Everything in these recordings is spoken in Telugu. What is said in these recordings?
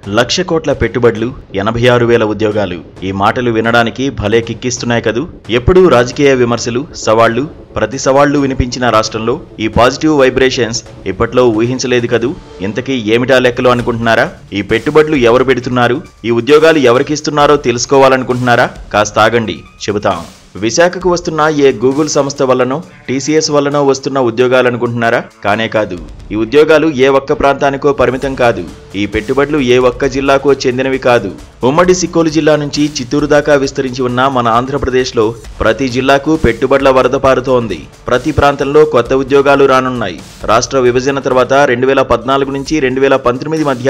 1,00,000 కోట్ల పెట్టుబడులు, 86,000 ఉద్యోగాలు. ఈ మాటలు వినడానికి భలే కిక్కిస్తున్నాయి కదూ. ఎప్పుడూ రాజకీయ విమర్శలు, సవాళ్లు, ప్రతి సవాళ్లు వినిపించిన రాష్ట్రంలో ఈ పాజిటివ్ వైబ్రేషన్స్ ఇప్పట్లో ఊహించలేదు కదూ. ఇంతకీ ఏమిటా లెక్కలు అనుకుంటున్నారా? ఈ పెట్టుబడులు ఎవరు పెడుతున్నారు, ఈ ఉద్యోగాలు ఎవరికిస్తున్నారో తెలుసుకోవాలనుకుంటున్నారా? కాస్త ఆగండి, చెబుతాం. విశాఖకు వస్తున్న ఏ గూగుల్ సంస్థ వల్లనో, టీసీఎస్ వల్లనో వస్తున్న ఉద్యోగాలనుకుంటున్నారా? కానే కాదు. ఈ ఉద్యోగాలు ఏ ఒక్క ప్రాంతానికో పరిమితం కాదు. ఈ పెట్టుబడులు ఏ ఒక్క జిల్లాకో చెందినవి కాదు. ఉమ్మడి సిక్కోలు జిల్లా నుంచి చిత్తూరు దాకా విస్తరించి ఉన్న మన ఆంధ్రప్రదేశ్లో ప్రతి జిల్లాకు పెట్టుబడుల వరద పారుతోంది. ప్రతి ప్రాంతంలో కొత్త ఉద్యోగాలు రానున్నాయి. రాష్ట్ర విభజన తర్వాత 2014 నుంచి 2019 మధ్య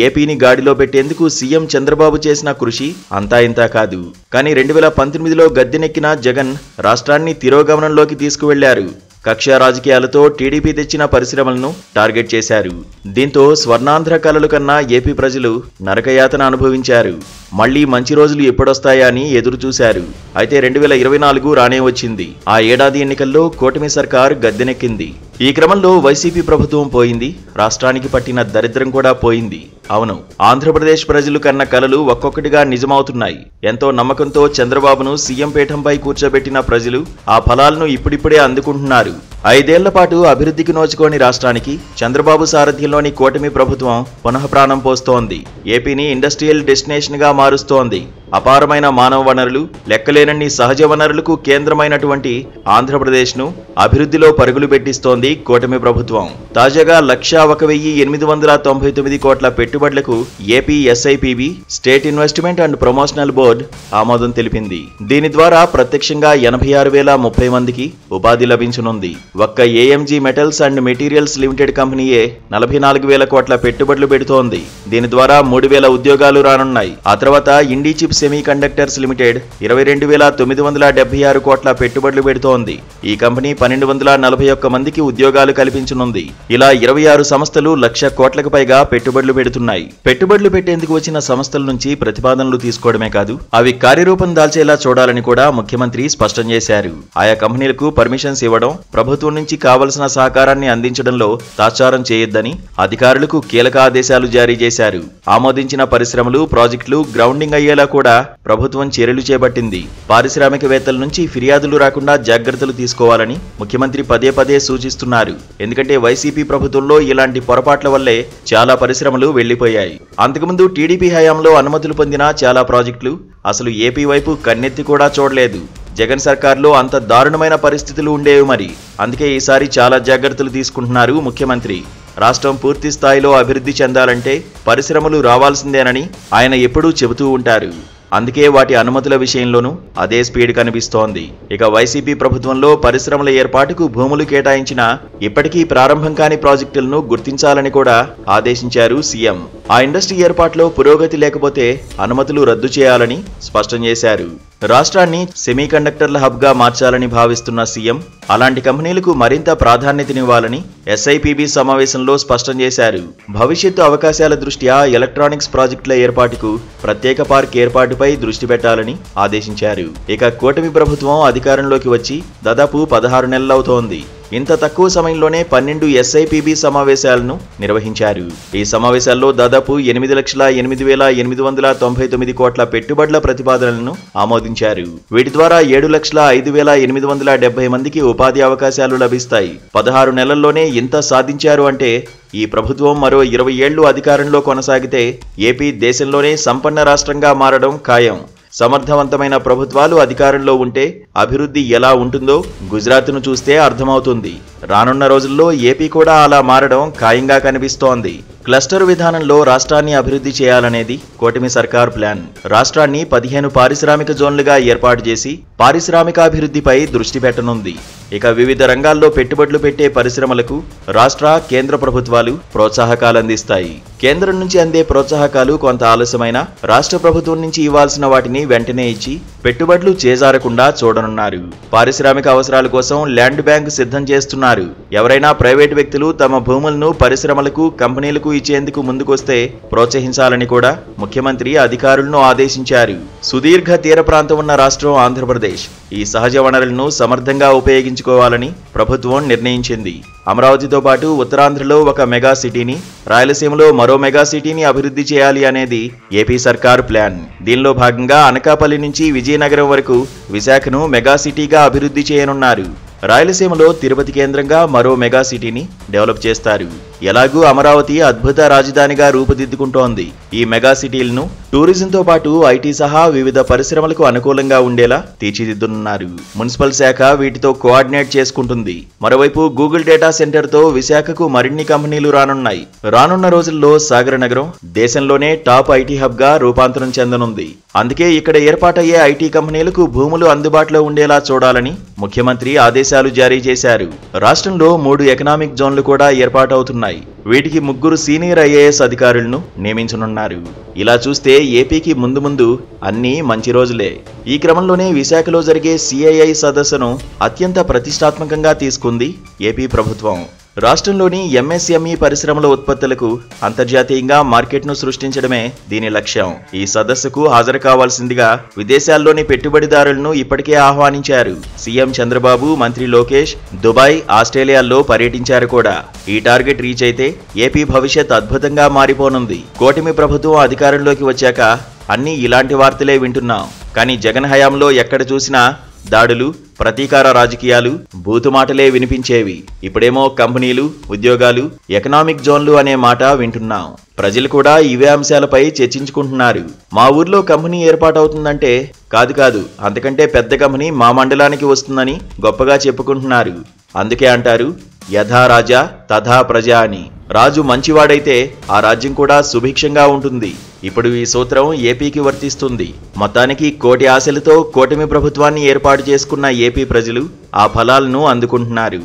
ఏపీని గాడిలో పెట్టేందుకు సీఎం చంద్రబాబు చేసిన కృషి అంతా ఇంతా కాదు. కానీ 2019లో గద్దెనెక్కిన జగన్ రాష్ట్రాన్ని తిరోగమనంలోకి తీసుకువెళ్లారు. కక్ష రాజకీయాలతో టీడీపీ తెచ్చిన పరిశ్రమలను టార్గెట్ చేశారు. దీంతో స్వర్ణాంధ్ర కలలు కన్నా ఏపీ ప్రజలు నరకయాతన అనుభవించారు. మళ్లీ మంచి రోజులు ఎప్పుడొస్తాయా అని ఎదురు చూశారు. అయితే 2024 రానే వచ్చింది. ఆ ఏడాది ఎన్నికల్లో కూటమి సర్కార్ గద్దెనెక్కింది. ఈ క్రమంలో వైసీపీ ప్రభుత్వం పోయింది. రాష్ట్రానికి పట్టిన దరిద్రం కూడా పోయింది. అవును, ఆంధ్రప్రదేశ్ ప్రజలు కన్న కలలు ఒక్కొక్కటిగా నిజమవుతున్నాయి. ఎంతో నమ్మకంతో చంద్రబాబును సీఎం పీఠంపై కూర్చోబెట్టిన ప్రజలు ఆ ఫలాలను ఇప్పుడిప్పుడే అందుకుంటున్నారు. 5 ఏళ్ల పాటు అభివృద్ధికి నోచుకోని రాష్ట్రానికి చంద్రబాబు సారథ్యంలోని కూటమి ప్రభుత్వం పునఃప్రాణం పోస్తోంది. ఏపీని ఇండస్ట్రియల్ డెస్టినేషన్ గా మారుస్తోంది. అపారమైన మానవ వనరులు, లెక్కలేనన్ని సహజ వనరులకు కేంద్రమైనటువంటి ఆంధ్రప్రదేశ్ను అభివృద్ధిలో పరుగులు పెట్టిస్తోంది కూటమి ప్రభుత్వం. తాజాగా 1,0899 కోట్ల పెట్టుబడులకు AP SIPB state investment and promotional board ఆమోదం తెలిపింది. దీని ద్వారా ప్రత్యక్షంగా 86,030 మందికి ఉపాధి లభించనుంది. ఒక్క AMG metals and materials limited కంపెనీయే 44,000 కోట్ల పెట్టుబడులు పెడుతోంది. దీని ద్వారా 3,000 ఉద్యోగాలు రానున్నాయి. ఆ తర్వాత ఇండిచిప్ సెమీ కండక్టర్స్ లిమిటెడ్ 22,976 కోట్ల పెట్టుబడులు పెడుతోంది. ఈ కంపెనీ 1,241 మందికి ఉద్యోగాలు కల్పించనుంది. ఇలా 26 సంస్థలు 1,00,000 కోట్లకు పైగా పెట్టుబడులు పెడుతున్నాయి. పెట్టుబడులు పెట్టేందుకు వచ్చిన సంస్థల నుంచి ప్రతిపాదనలు తీసుకోవడమే కాదు, అవి కార్యరూపం దాల్చేలా చూడాలని కూడా ముఖ్యమంత్రి స్పష్టం చేశారు. ఆయా కంపెనీలకు పర్మిషన్స్ ఇవ్వడం, ప్రభుత్వం నుంచి కావలసిన సహకారాన్ని అందించడంలో తాత్సారం చేయొద్దని అధికారులకు కీలక ఆదేశాలు జారీ చేశారు. ఆమోదించిన పరిశ్రమలు, ప్రాజెక్టులు గ్రౌండింగ్ అయ్యేలా కూడా ప్రభుత్వం చర్యలు చేపట్టింది. పారిశ్రామికవేత్తల నుంచి ఫిర్యాదులు రాకుండా జాగ్రత్తలు తీసుకోవాలని ముఖ్యమంత్రి పదే పదే సూచిస్తున్నారు. ఎందుకంటే వైసీపీ ప్రభుత్వంలో ఇలాంటి పొరపాట్ల వల్లే చాలా పరిశ్రమలు వెళ్లిపోయాయి. అంతకుముందు టీడీపీ హయాంలో అనుమతులు పొందిన చాలా ప్రాజెక్టులు అసలు ఏపీ వైపు కన్నెత్తి కూడా చూడలేదు. జగన్ సర్కార్లో అంత దారుణమైన పరిస్థితులు ఉండేవి. మరి అందుకే ఈసారి చాలా జాగ్రత్తలు తీసుకుంటున్నారు ముఖ్యమంత్రి. రాష్ట్రం పూర్తి స్థాయిలో అభివృద్ధి చెందాలంటే పరిశ్రమలు రావాల్సిందేనని ఆయన ఎప్పుడూ చెబుతూ ఉంటారు. అందుకే వాటి అనుమతుల విషయంలోనూ అదే స్పీడ్ కనిపిస్తోంది. ఇక వైసీపీ ప్రభుత్వంలో పరిశ్రమల ఏర్పాటుకు భూములు కేటాయించినా ఇప్పటికీ ప్రారంభం కాని ప్రాజెక్టులను గుర్తించాలని కూడా ఆదేశించారు సీఎం. ఆ ఇండస్ట్రీ ఏర్పాటులో పురోగతి లేకపోతే అనుమతులు రద్దు చేయాలని స్పష్టం చేశారు. రాష్ట్రాన్ని సెమీ కండక్టర్ల హబ్ గా మార్చాలని భావిస్తున్న సీఎం అలాంటి కంపెనీలకు మరింత ప్రాధాన్యతనివ్వాలని ఎస్ఐపిబి సమావేశంలో స్పష్టం చేశారు. భవిష్యత్తు అవకాశాల దృష్ట్యా ఎలక్ట్రానిక్స్ ప్రాజెక్టుల ఏర్పాటుకు ప్రత్యేక పార్క్ ఏర్పాటుపై దృష్టి పెట్టాలని ఆదేశించారు. ఇక కూటమి ప్రభుత్వం అధికారంలోకి వచ్చి దాదాపు 16 నెలలవుతోంది. ఇంత తక్కువ సమయంలోనే 12 ఎస్ఐపిబి సమావేశాలను నిర్వహించారు. ఈ సమావేశాల్లో దాదాపు 8,08,899 కోట్ల పెట్టుబడుల ప్రతిపాదనలను ఆమోదించారు. వీటి ద్వారా 7,05,870 మందికి ఉపాధి అవకాశాలు లభిస్తాయి. 16 నెలల్లోనే ఇంత సాధించారు అంటే ఈ ప్రభుత్వం మరో 20 ఏళ్లు అధికారంలో కొనసాగితే ఏపీ దేశంలోనే సంపన్న రాష్ట్రంగా మారడం ఖాయం. సమర్థవంతమైన ప్రభుత్వాలు అధికారంలో ఉంటే అభివృద్ధి ఎలా ఉంటుందో గుజరాత్ను చూస్తే అర్థమవుతుంది. రానున్న రోజుల్లో ఏపీ కూడా అలా మారడం ఖాయంగా కనిపిస్తోంది. క్లస్టర్ విధానంలో రాష్ట్రాన్ని అభివృద్ధి చేయాలనేది కూటమి సర్కార్ ప్లాన్. రాష్ట్రాన్ని 15 పారిశ్రామిక జోన్లుగా ఏర్పాటు చేసి పారిశ్రామికాభివృద్ధిపై దృష్టి పెట్టనుంది. ఇక వివిధ రంగాల్లో పెట్టుబడులు పెట్టే పరిశ్రమలకు రాష్ట్ర, కేంద్ర ప్రభుత్వాలు ప్రోత్సాహకాలు అందిస్తాయి. కేంద్రం నుంచి అందే ప్రోత్సాహకాలు కొంత ఆలస్యమైన రాష్ట్ర ప్రభుత్వం నుంచి ఇవ్వాల్సిన వాటిని వెంటనే ఇచ్చి పెట్టుబడులు చేజారకుండా చూడనున్నారు. పారిశ్రామిక అవసరాల కోసం ల్యాండ్ బ్యాంక్ సిద్ధం చేస్తున్నారు. ఎవరైనా ప్రైవేటు వ్యక్తులు తమ భూములను పరిశ్రమలకు, కంపెనీలకు ఇచ్చేందుకు ముందుకొస్తే ప్రోత్సహించాలని కూడా ముఖ్యమంత్రి అధికారులను ఆదేశించారు. సుదీర్ఘ తీర ప్రాంతం ఉన్న రాష్ట్రం ఆంధ్రప్రదేశ్. ఈ సహజ వనరులను సమర్థంగా ఉపయోగించుకుని పెంచుకోవాలని ప్రభుత్వం నిర్ణయించింది. అమరావతితో పాటు ఉత్తరాంధ్రలో ఒక మెగా సిటీని, రాయలసీమలో మరో మెగా సిటీని అభివృద్ధి చేయాలి అనేది ఏపీ సర్కార్ ప్లాన్. దీనిలో భాగంగా అనకాపల్లి నుంచి విజయనగరం వరకు విశాఖను మెగా సిటీగా అభివృద్ధి చేయనున్నారు. రాయలసీమలో తిరుపతి కేంద్రంగా మరో మెగా సిటీని డెవలప్ చేస్తారు. ఎలాగూ అమరావతి అద్భుత రాజధానిగా రూపుదిద్దుకుంటోంది. ఈ మెగా సిటీలను టూరిజంతో పాటు ఐటీ సహా వివిధ పరిశ్రమలకు అనుకూలంగా ఉండేలా తీర్చిదిద్దుతున్నారు. మున్సిపల్ శాఖ వీటితో కోఆర్డినేట్ చేసుకుంటుంది. మరోవైపు గూగుల్ డేటా సెంటర్తో విశాఖకు మరిన్ని కంపెనీలు రానున్నాయి. రానున్న రోజుల్లో సాగర నగరం దేశంలోనే టాప్ ఐటీ హబ్ గా రూపాంతరం చెందనుంది. అందుకే ఇక్కడ ఏర్పాటయ్యే ఐటీ కంపెనీలకు భూములు అందుబాటులో ఉండేలా చూడాలని ముఖ్యమంత్రి ఆదేశాలు జారీ చేశారు. రాష్ట్రంలో 3 ఎకనామిక్ జోన్లు కూడా ఏర్పాటవుతున్నాయి. వీటికి 3 సీనియర్ ఐఏఎస్ అధికారులను నియమించనున్నారు. ఇలా చూస్తే ఏపీకి ముందు అన్నీ మంచి రోజులే. ఈ క్రమంలోనే విశాఖలో జరిగే సిఐఐ సదస్సును అత్యంత ప్రతిష్టాత్మకంగా తీసుకుంది ఏపీ ప్రభుత్వం. రాష్ట్రంలోని ఎంఎస్ఎంఈ పరిశ్రమల ఉత్పత్తులకు అంతర్జాతీయంగా మార్కెట్ను సృష్టించడమే దీని లక్ష్యం. ఈ సదస్సుకు హాజరు కావాల్సిందిగా విదేశాల్లోని పెట్టుబడిదారులను ఇప్పటికే ఆహ్వానించారు. సీఎం చంద్రబాబు, మంత్రి లోకేష్ దుబాయ్, ఆస్ట్రేలియాల్లో పర్యటించారు కూడా. ఈ టార్గెట్ రీచ్ అయితే ఏపీ భవిష్యత్ అద్భుతంగా మారిపోనుంది. కూటమి ప్రభుత్వం అధికారంలోకి వచ్చాక అన్నీ ఇలాంటి వార్తలే వింటున్నాం. కానీ జగన్ హయాంలో ఎక్కడ చూసినా దాడులు, ప్రతీకార రాజకీయాలు, బూతుమాటలే వినిపించేవి. ఇప్పుడేమో కంపెనీలు, ఉద్యోగాలు, ఎకనామిక్ జోన్లు అనే మాట వింటున్నాం. ప్రజలు కూడా ఇవే అంశాలపై చర్చించుకుంటున్నారు. మా ఊర్లో కంపెనీ ఏర్పాటవుతుందంటే కాదు అంతకంటే పెద్ద కంపెనీ మా మండలానికి వస్తుందని గొప్పగా చెప్పుకుంటున్నారు. అందుకే అంటారు యథా రాజా తథా ప్రజ అని. రాజు మంచివాడైతే ఆ రాజ్యం కూడా సుభిక్షంగా ఉంటుంది. ఇప్పుడు ఈ సూత్రం ఏపీకి వర్తిస్తుంది. మొత్తానికి కోటి ఆశలతో కూటమి ప్రభుత్వాన్ని ఏర్పాటు చేసుకున్న ఏపీ ప్రజలు ఆ ఫలాలను అందుకుంటున్నారు.